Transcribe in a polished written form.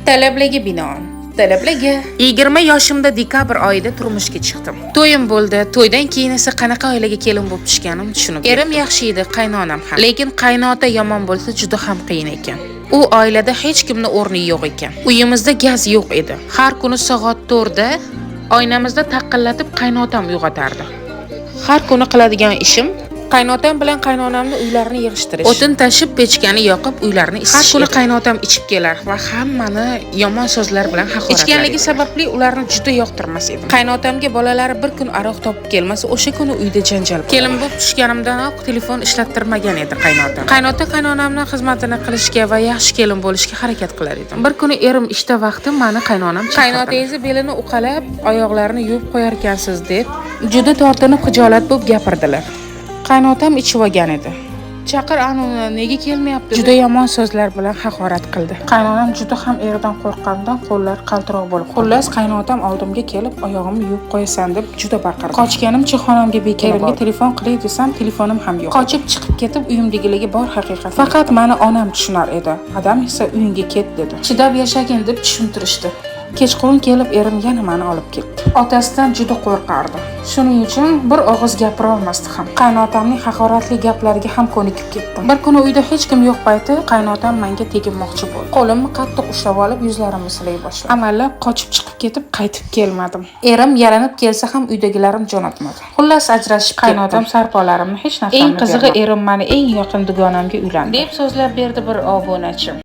Talablarga binoan. Talablarga 20 yoshimda dekabr oyida turmushga chiqdim. To'yim bo'ldi. To'ydan keyin esa qanaqa oilaga kelin bo'lib tushganim tushunib yetdim. Erim yaxshi edi, qaynonam ham. Lekin qaynota yomon bo'lsa juda ham qiyin ekan. U oilada hech kimning o'rni yo'q ekan. Uyimizda gaz yo'q edi. Har kuni soat 4 da oynamizda taqillatib qaynotam uyg'otardi. Har kuni qiladigan ishim qaynotam bilan qaynonamning uylarini yig'ishtirish. O'tin tashib, pechkani yoqib, uylarni isish. Har kuni qaynotam ichib kelar va hammani yomon so'zlar bilan haqoratlar. Ichganligi sababli ularni juda yoqtirmas edim. Qaynotamga bolalari bir kun aroq topib kelmasa, o'sha kuni uyda janjal. Kelin bo'lib tushganimdanoq telefon ishlattirmagan edi qaynotam. Qaynota qaynonamning xizmatini qilishga va yaxshi kelin bo'lishga harakat qilar edim. Bir kuni erim ishda vaqti meni qaynonam qaynotangizni belini uqalab, oyoqlarini yuvib qo'yar ekansiz deb juda tortinib xijolat bo'lib gapirdilar. Qaynotam ichib olgan edi. Chaqir anuni, nega kelmayapti? Juda yomon so'zlar bilan haqorat qildi. Qaynonam juda ham eridan qo'rqqanidan qo'llar qaltiroq bo'lib. Xullas qaynotam oldimga kelib, oyog'imni yuvib qo'yasan deb juda baqirdi. Qochganimcha xonamga bekerimga telefon qilay desam, telefonim ham yo'q. Qochib chiqib ketib, uyimdagiligi bor haqiqat. Faqat meni onam tushunar edi. Adam esa uyingga ket dedi. Chidab yashagin deb tushuntirishdi. Kechqurun kelib erim yana meni olib ketdi. Otasidan juda qo'rqardi. Shuning uchun bir og'iz gapira olmasdi ham. Qaynotamning haqoratli gaplariga ham ko'nikib ketdim. Bir kuni uyda hech kim yo'q payti qaynotam menga teginmoqchi bo'ldi. Qo'limni qattiq ushlab olib, yuzlarimni silay boshladi. Amallab qochib chiqib ketib, qaytib kelmadim. Erim yaranib kelsa ham uydagilarim jo'natmadi. Xullas ajrashib qaynotam sarpolarimni hech narsa. Eng qizig'i erim meni eng yaqin dugonamga uylandi deb so'zlab berdi bir obunachim.